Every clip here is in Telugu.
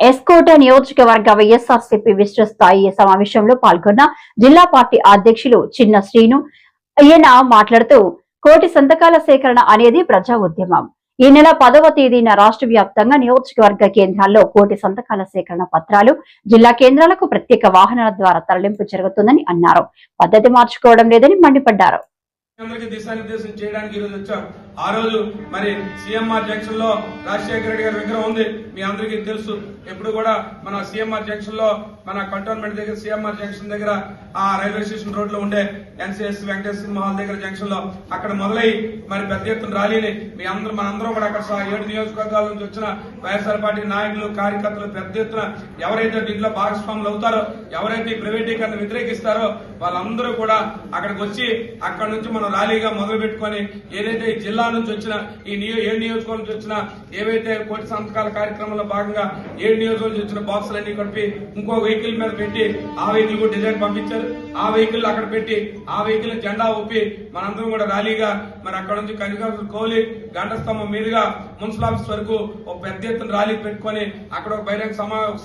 ఎస్కోట నియోజకవర్గ వైఎస్ఆర్సీపీ విస్తృత స్థాయి సమావేశంలో పాల్గొన్న జిల్లా పార్టీ అధ్యక్షులు చిన్న శ్రీను ఈయన మాట్లాడుతూ కోటి సంతకాల సేకరణ అనేది ప్రజా ఉద్యమం. ఈ నెల 10వ తేదీన రాష్ట్ర వ్యాప్తంగా నియోజకవర్గ కేంద్రాల్లో కోటి సంతకాల సేకరణ పత్రాలు జిల్లా కేంద్రాలకు ప్రత్యేక వాహనాల ద్వారా తరలింపు జరుగుతుందని అన్నారు. పద్ధతి మార్చుకోవడం లేదని మండిపడ్డారు. దిశానిర్దేశం చేయడానికి ఈరోజు వచ్చాం. ఆ రోజు మరి సీఎంఆర్ జంక్షన్ లో రాజశేఖర రెడ్డి గారి విగ్రహం ఉంది, మీ అందరికీ తెలుసు. ఎప్పుడు కూడా మన సీఎంఆర్ జంక్షన్ లో మన కంటోన్మెంట్ దగ్గర సీఎంఆర్ జంక్షన్ దగ్గర ఆ రైల్వే స్టేషన్ రోడ్ లో ఉండే ఎన్సీఎస్ వెంకటేశ్వర మహల్ దగ్గర జంక్షన్ లో అక్కడ మొదలై మరి పెద్ద ఎత్తున ర్యాలీని మీ అందరూ మనందరం కూడా అక్కడ 7 నియోజకవర్గాల నుంచి వచ్చిన వైఎస్ఆర్ పార్టీ నాయకులు కార్యకర్తలు పెద్ద ఎత్తున ఎవరైతే దీంట్లో భాగస్వాములు అవుతారో, ఎవరైతే ప్రైవేటీకరణ వ్యతిరేకిస్తారో వాళ్ళందరూ కూడా అక్కడికి వచ్చి అక్కడ నుంచి మనం ర్యాలీగా మొదలు పెట్టుకుని ఏదైతే ఈ జిల్లా నుంచి వచ్చిన ఈ 7 నియోజకవర్గం నుంచి వచ్చిన ఏవైతే కోటి సంతకాల కార్యక్రమంలో భాగంగా 7 నియోజకవర్గం నుంచి వచ్చిన బాక్సులన్నీ కలిపి ఇంకో వెహికల్ మీద పెట్టి ఆ వెహికల్ కూడా డిజైన్ పంపించారు. ఆ వెహికల్ అక్కడ పెట్టి ఆ వెహికల్ జెండా ఊపి మనందరం కూడా ర్యాలీగా మరి అక్కడ నుంచి కనికాపురం కోలి గంట స్తంభం మీదుగా మున్సిపల్ ఆఫీస్ వరకు ఒక పెద్ద ఎత్తున ర్యాలీ పెట్టుకుని అక్కడ ఒక బహిరంగ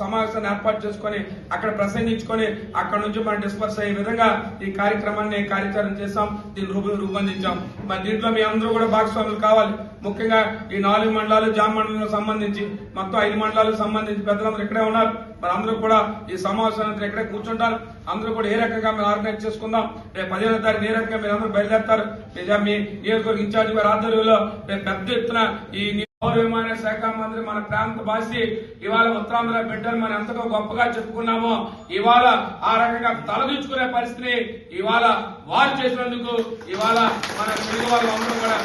సమావేశాన్ని ఏర్పాటు చేసుకుని అక్కడ ప్రసంగించుకొని అక్కడ నుంచి మనం డిస్పర్స్ అయ్యే విధంగా ఈ కార్యక్రమాన్ని కార్యాచరణ చేశాం, దీన్ని రూపొందించాం. మరి దీంట్లో మీ అందరూ కూడా భాగస్వాములు కావాలి. ముఖ్యంగా ఈ 4 మండలాలు జామ మండలంలో సంబంధించి మొత్తం 5 మండలాలకు సంబంధించి పెద్దలందరూ ఇక్కడే ఉన్నారు. మరి అందరూ కూడా ఈ సమావేశానంతా ఇక్కడే కూర్చుంటారు. అందరూ కూడా ఏ రకంగా మేము ఆర్గనైజ్ చేసుకుందాం. రేపు 15వ తారీఖు ఏ రకంగా మీరు అందరూ బయలుదేరుతారు. మీ నియోజకవర్గ ఇన్ఛార్జి గారి ఆధ్వర్యంలో రేపు పెద్ద ఎత్తున ఈ పౌర విమాన శాఖ మంత్రి మన ప్రాంత భాషి ఇవాళ ఉత్తరాంధ్ర బిడ్డలు మనం ఎంతగా గొప్పగా చెప్పుకున్నామో ఇవాళ ఆ రకంగా తలదించుకునే పరిస్థితి ఇవాళ వారు చేసినందుకు ఇవాళ మన తెలుగు వాళ్ళు అందరూ కూడా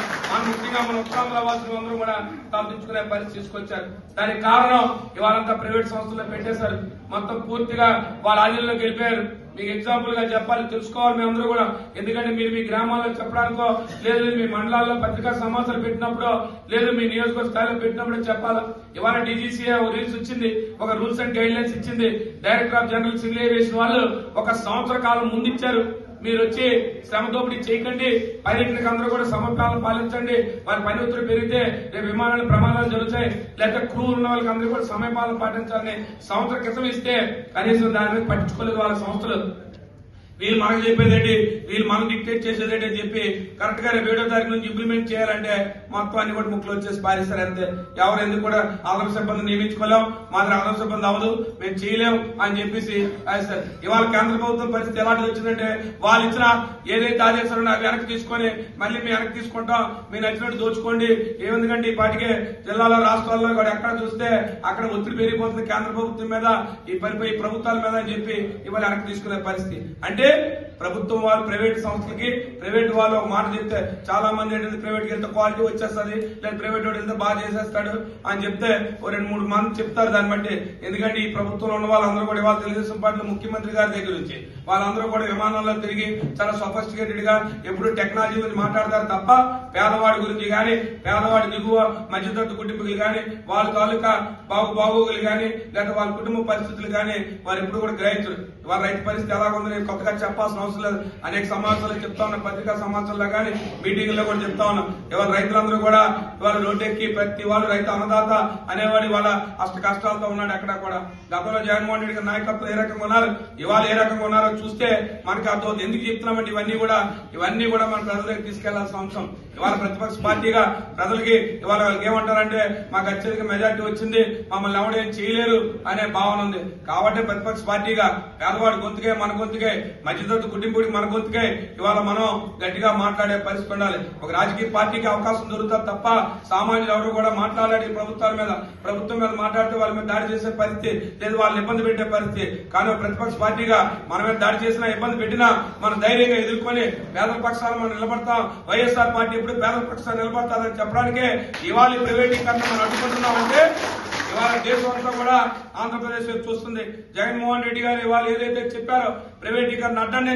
ముఖ్యంగా మన ఉత్తరాంధ్ర వాసులు అందరూ కూడా తలదించుకునే పరిస్థితి తీసుకొచ్చారు. దానికి కారణం ఇవాళంతా ప్రైవేట్ సంస్థల్లో పెట్టేశారు. మొత్తం పూర్తిగా వాళ్ళ ఆధీనంలోకి వెళ్ళిపోయారు. మీకు ఎగ్జాంపుల్ గా చెప్పాలి, తెలుసుకోవాలి మీ అందరూ కూడా. ఎందుకంటే మీరు మీ గ్రామాల్లో చెప్పడానికో లేదు మీ మండలాల్లో పత్రికా సమాచారం పెట్టినప్పుడు లేదు మీ నియోజకవర్గ స్థాయిలో పెట్టినప్పుడు చెప్పాలి. ఇవాళ డీజీసీఏ రూల్స్ ఇచ్చింది, ఒక రూల్స్ అండ్ గైడ్ లైన్స్ ఇచ్చింది. Director of general civil aviation వాళ్ళు 1 సంవత్సర కాలం ముందు ఇచ్చారు. మీరు వచ్చి శ్రమ దోపిడీ చేయకండి, పైలట్లకు అందరూ కూడా సమపాలన పాలించండి. వారి పని ఒత్తిడి పెరిగితే రేపు విమానాలు ప్రమాదాలు జరుగుతాయి, లేకపోతే క్రూ ఉన్న వాళ్ళకి అందరూ కూడా సమయపాలన పాటించాలని సంవత్సరం క్రితం ఇస్తే కనీసం దాని మీద పట్టించుకోలేదు వాళ్ళ సంస్థలు. వీళ్ళు మనకు చెప్పేదేంటి, వీళ్ళు మనకు డిక్టేట్ చేసేదేంటి అని చెప్పి కరెక్ట్ గా 7వ తారీఖు నుంచి ఇంప్లిమెంట్ చేయాలంటే మొత్తం అన్ని కూడా ముక్కలు వచ్చేసి పారేస్తారు. అంతే. ఎవరు ఎందుకు కూడా ఆదరణ సిబ్బంది నియమించుకోలేం, మాత్రం ఆదరణ సిబ్బంది అవ్వదు, మేము చేయలేం అని చెప్పేసి రాస్తారు. ఇవాళ కేంద్ర ప్రభుత్వం పరిస్థితి ఎలాంటి వచ్చిందంటే వాళ్ళు ఇచ్చిన ఏదైతే ఆదేశాలు అవి వెనక్కి తీసుకొని మళ్ళీ మేము వెనక్కి తీసుకుంటాం, మీరు నచ్చినట్టు దోచుకోండి. ఏముందుకంటే ఈ పాటికే జిల్లాలో రాష్ట్రాల్లో కూడా ఎక్కడ చూస్తే అక్కడ ఒత్తిడి పెరిగిపోతుంది కేంద్ర ప్రభుత్వం మీద, ఈ ప్రభుత్వాల మీద అని చెప్పి ఇవాళ వెనక్కి తీసుకునే పరిస్థితి. అంటే ప్రభుత్వం వాళ్ళు ప్రైవేట్ సంస్థలకి ప్రైవేట్ వాళ్ళు ఒక మాట చెప్తే చాలా మంది ఏంటంటే ప్రైవేట్ కి ఎంత క్వాలిటీ వచ్చేస్తుంది, లేదా ప్రైవేట్ వాడు ఎంత బాగా చేసేస్తాడు అని చెప్తే 2-3 మంది చెప్తారు దాన్ని బట్టి. ఎందుకంటే ఈ ప్రభుత్వంలో ఉన్న వాళ్ళందరూ కూడా ఇవాళ తెలుగుదేశం పార్టీ ముఖ్యమంత్రి గారి దగ్గర నుంచి వాళ్ళందరూ కూడా విమానాల్లో తిరిగి చాలా సొఫిస్టికేటెడ్ గా ఎప్పుడు టెక్నాలజీ గురించి మాట్లాడతారు తప్ప పేదవాడి గురించి గాని, పేదవాడి దిగువ మధ్యతరగతి కుటుంబీకులు గాని, వాళ్ళ తాలూకా బాగోగులు గాని, లేదా వాళ్ళ కుటుంబ పరిస్థితులు గాని వారు ఎప్పుడు కూడా గ్రహించరు. వాళ్ళ రైతు పరిస్థితి ఎలాగుందని కొత్తగా చెప్పాల్సిన అవసరం లేదు. అనేక సమాచారాలు చెప్తా ఉన్నాం, పత్రికా సమాచారంలో కానీ మీటింగ్లో కూడా చెప్తా ఉన్నాం. ఇవాళ రైతులందరూ కూడా ఇవాళ రోడ్డెక్కి ప్రతి వాళ్ళు రైతు అన్నదాత అనేవాడు వాళ్ళ అష్ట కష్టాలతో ఉన్నాడు. ఎక్కడ కూడా గతంలో జగన్మోహన్ రెడ్డి గారి నాయకత్వం ఏ రకంగా ఉన్నారు, ఇవాళ ఏ రకంగా ఉన్నారో చూస్తే మనకి అర్థం. ఎందుకు చెప్తున్నామంటే ఇవన్నీ కూడా మన ప్రజల దగ్గర తీసుకెళ్లాల్సిన అంశం. ఇవాళ ప్రతిపక్ష పార్టీగా ప్రజలకి ఇవాళ వాళ్ళకి ఏమంటారంటే మాకు అత్యధిక మెజార్టీ వచ్చింది, మమ్మల్ని ఎవడేం చేయలేరు అనే భావన ఉంది. కాబట్టి ప్రతిపక్ష పార్టీగా పేదవాడి గొంతుకే మన గొంతుకే, మధ్యతరగతి కుటుంబీకుడికి మన గొంతుకే ఇవాళ మనం గట్టిగా మాట్లాడే పరిస్థితి ఉండాలి. ఒక రాజకీయ పార్టీకి అవకాశం దొరుకుతుంది తప్ప సామాన్యులు ఎవరు కూడా మాట్లాడాలి ప్రభుత్వం మీద మాట్లాడితే వాళ్ళ మీద దాడి చేసే పరిస్థితి లేదు, వాళ్ళని ఇబ్బంది పెట్టే పరిస్థితి. కానీ ప్రతిపక్ష పార్టీగా మన మీద దాడి చేసినా ఇబ్బంది పెట్టినా మనం ధైర్యంగా ఎదుర్కొని పేదల పక్షాలు మనం నిలబడతాం. వైఎస్ఆర్ పార్టీ ఇప్పుడు పేదల పక్షాలు నిలబడతారని చెప్పడానికే ఇవాళ ప్రైవేటీకరణ మనం అడ్డుకుంటున్నామంటే ఇవాళ దేశం అంతా కూడా ఆంధ్రప్రదేశ్ చూస్తుంది. జగన్మోహన్ రెడ్డి గారు ఇవాళ ఏదైతే చెప్పారో ప్రైవేటీకరణ అడ్డాన్ని